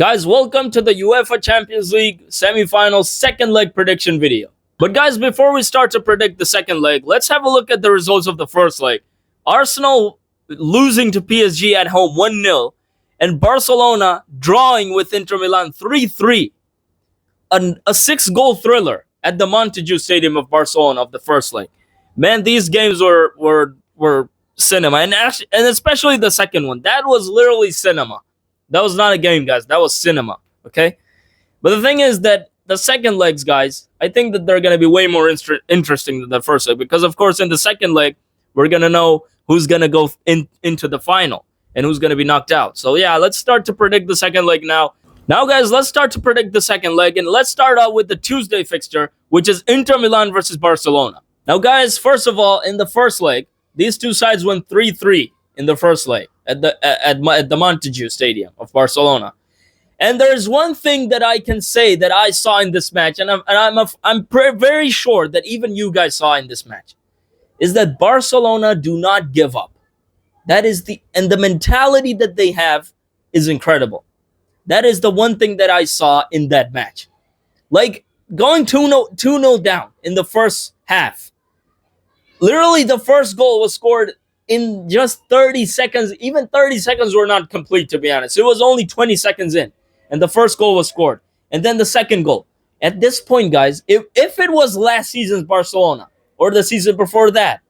Guys, welcome to the UEFA Champions League semifinal second leg prediction video. But guys, before we start to predict the second leg, let's have a look at the results of the first leg. Arsenal losing to PSG at home 1-0 and Barcelona drawing with Inter Milan 3-3. A 6-goal thriller at the Montjuic Stadium of Barcelona of the first leg. Man, these games were cinema, and especially the second one. That was literally cinema. That was not a game, guys. That was cinema, okay? But the thing is that the second legs, guys, I think that they're going to be way more interesting than the first leg because, of course, in the second leg, we're going to know who's going to go into the final and who's going to be knocked out. So, yeah, let's start to predict the second leg now. Now, guys, let's start to predict the second leg, and let's start out with the Tuesday fixture, which is Inter Milan versus Barcelona. Now, guys, first of all, in the first leg, these two sides went 3-3 in the first leg at the Montjuic Stadium of Barcelona. And there's one thing that I can say that I saw in this match, and I'm very sure that even you guys saw in this match, is that Barcelona do not give up. That is the mentality that they have is incredible. That is the one thing that I saw in that match. Like going 2-0 down in the first half. Literally, the first goal was scored in just 30 seconds. Even 30 seconds were not complete, to be honest. It was only 20 seconds in, and the first goal was scored. And then the second goal. At this point, guys, if it was last season's Barcelona or the season before that,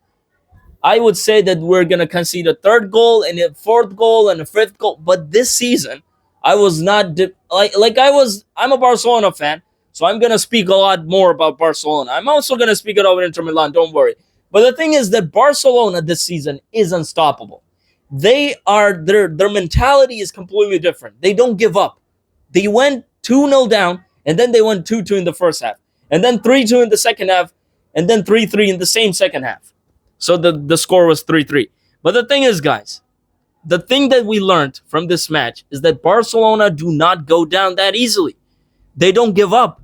I would say that we're going to concede a third goal and a fourth goal and a fifth goal. But this season, I was not I'm a Barcelona fan, so I'm going to speak a lot more about Barcelona. I'm also going to speak about Inter Milan, don't worry. But the thing is that Barcelona this season is unstoppable. Their mentality is completely different. They don't give up. They went 2-0 down, and then they went 2-2 in the first half, and then 3-2 in the second half, and then 3-3 in the same second half. So the score was 3-3. But the thing is, guys, the thing that we learned from this match is that Barcelona do not go down that easily. They don't give up.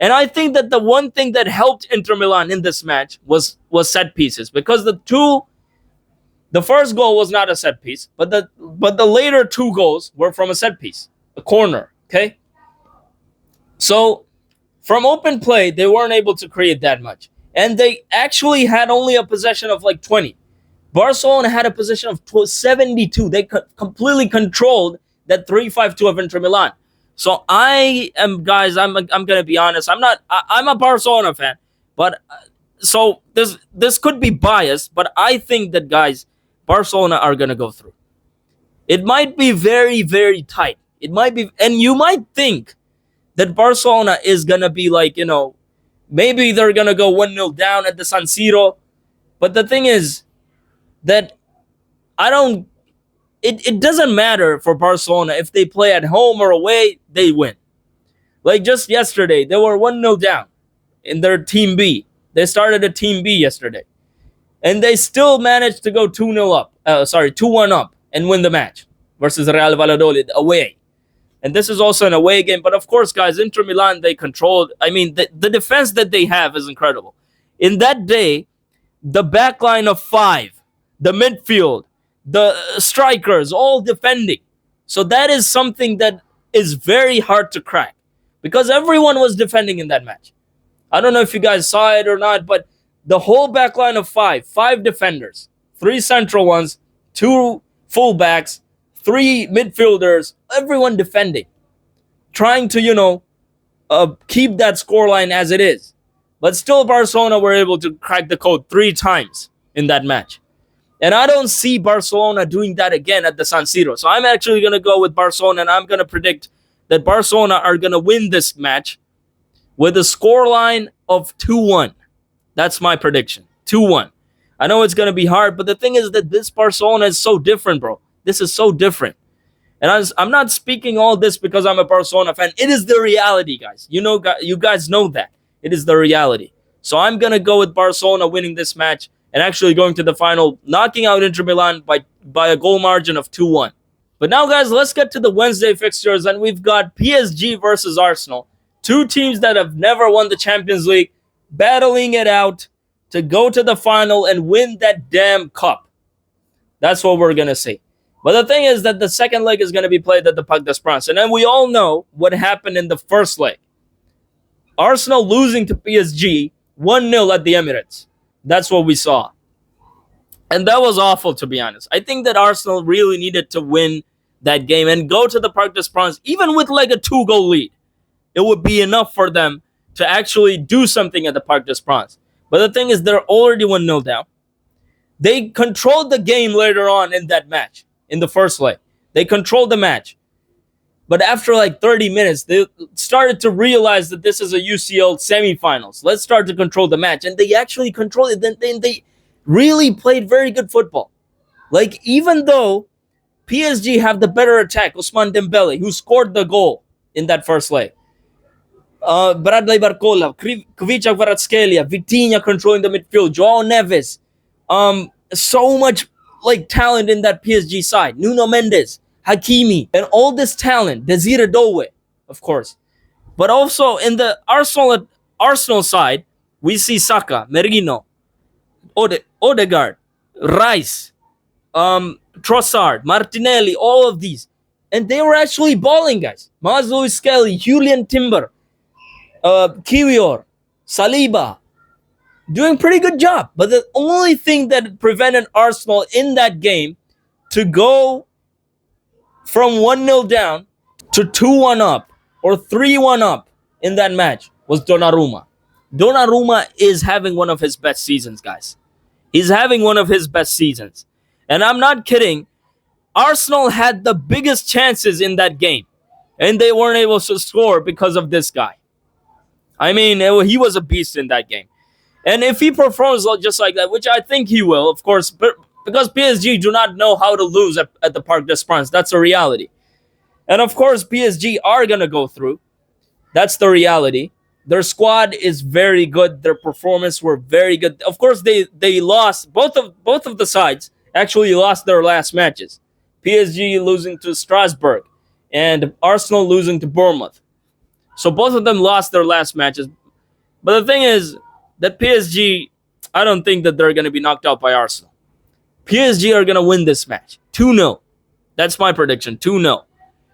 And I think that the one thing that helped Inter Milan in this match was set pieces, because the first goal was not a set piece, but the later two goals were from a set piece, a corner, okay? So from open play, they weren't able to create that much. And they actually had only a possession of like 20. Barcelona had a possession of 72. They completely controlled that 3-5-2 of Inter Milan. So I'm gonna be honest. I'm a Barcelona fan, but so this could be biased, but I think that, guys, Barcelona are gonna go through. It might be very, very tight. It might be, and you might think that Barcelona is gonna be like, maybe they're gonna go 1-0 down at the San Siro, but the thing is that It doesn't matter for Barcelona if they play at home or away, they win. Like just yesterday, they were 1-0 down in their Team B. They started a Team B yesterday. And they still managed to go 2-1 up and win the match versus Real Valladolid away. And this is also an away game. But of course, guys, Inter Milan, they controlled. I mean, the defense that they have is incredible. In that day, the back line of 5, the midfield, the strikers, all defending. So that is something that is very hard to crack because everyone was defending in that match. I don't know if you guys saw it or not, but the whole back line of 5 defenders, 3 central ones, 2 fullbacks, 3 midfielders, everyone defending, trying to, keep that scoreline as it is. But still, Barcelona were able to crack the code 3 times in that match. And I don't see Barcelona doing that again at the San Siro. So I'm actually going to go with Barcelona, and I'm going to predict that Barcelona are going to win this match with a scoreline of 2-1. That's my prediction, 2-1. I know it's going to be hard, but the thing is that this Barcelona is so different, bro. This is so different. And I'm not speaking all this because I'm a Barcelona fan. It is the reality, guys. You guys know that. It is the reality. So I'm going to go with Barcelona winning this match and actually going to the final, knocking out Inter Milan by a goal margin of 2-1. But now, guys, let's get to the Wednesday fixtures, and we've got PSG versus Arsenal. 2 teams that have never won the Champions League, battling it out to go to the final and win that damn cup. That's what we're going to see. But the thing is that the second leg is going to be played at the Parc des Princes. And then we all know what happened in the first leg. Arsenal losing to PSG 1-0 at the Emirates. That's what we saw. And that was awful, to be honest. I think that Arsenal really needed to win that game and go to the Parc des Princes, even with like a 2-goal lead. It would be enough for them to actually do something at the Parc des Princes. But the thing is, they're already 1-0 down. They controlled the game later on in that match, in the first leg. They controlled the match. But after like 30 minutes, they started to realize that this is a UCL semifinals. Let's start to control the match. And they actually controlled it. Then they really played very good football. Like, even though PSG have the better attack, Ousmane Dembele, who scored the goal in that first leg. Bradley Barcola, Kvicha Kvaratskhelia, Vitinha controlling the midfield, Joao Neves. So much like talent in that PSG side. Nuno Mendes, Hakimi, and all this talent. Desire Doué, of course. But also in the Arsenal side, we see Saka, Merino, Odegaard, Rice, Trossard, Martinelli, all of these. And they were actually balling, guys. Maz Lewis Kelly, Julian Timber, Kiwior, Saliba, doing pretty good job. But the only thing that prevented Arsenal in that game to go from 1-0 down to 2-1 up or 3-1 up in that match was Donnarumma. Donnarumma is having one of his best seasons, guys. He's having one of his best seasons. And I'm not kidding. Arsenal had the biggest chances in that game, and they weren't able to score because of this guy. I mean, he was a beast in that game. And if he performs just like that, which I think he will, of course, but because PSG do not know how to lose at the Parc des Princes. That's a reality. And of course, PSG are going to go through. That's the reality. Their squad is very good. Their performance were very good. Of course, they lost. Both of the sides actually lost their last matches. PSG losing to Strasbourg and Arsenal losing to Bournemouth. So both of them lost their last matches. But the thing is that PSG, I don't think that they're going to be knocked out by Arsenal. PSG are going to win this match. 2-0. That's my prediction. 2-0.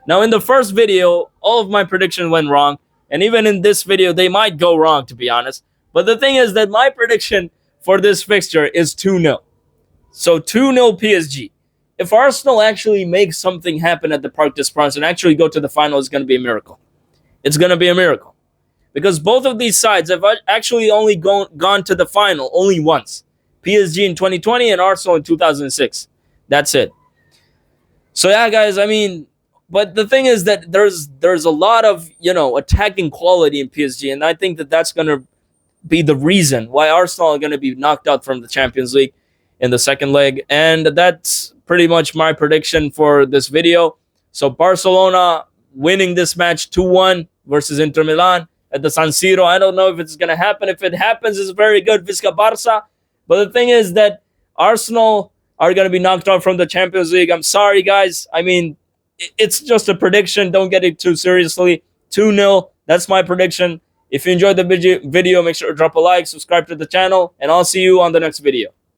Now, in the first video, all of my predictions went wrong. And even in this video, they might go wrong, to be honest. But the thing is that my prediction for this fixture is 2-0. So 2-0 PSG. If Arsenal actually makes something happen at the Parc des Princes and actually go to the final, it's going to be a miracle. It's going to be a miracle. Because both of these sides have actually only gone to the final only once. PSG in 2020 and Arsenal in 2006. That's it. So yeah, guys, I mean, but the thing is that there's a lot of, attacking quality in PSG, and I think that that's going to be the reason why Arsenal are going to be knocked out from the Champions League in the second leg. And that's pretty much my prediction for this video. So Barcelona winning this match 2-1 versus Inter Milan at the San Siro. I don't know if it's going to happen. If it happens, it's very good. Visca Barça. But the thing is that Arsenal are going to be knocked out from the Champions League. I'm sorry, guys. I mean, it's just a prediction. Don't get it too seriously. 2-0. That's my prediction. If you enjoyed the video, make sure to drop a like, subscribe to the channel, and I'll see you on the next video.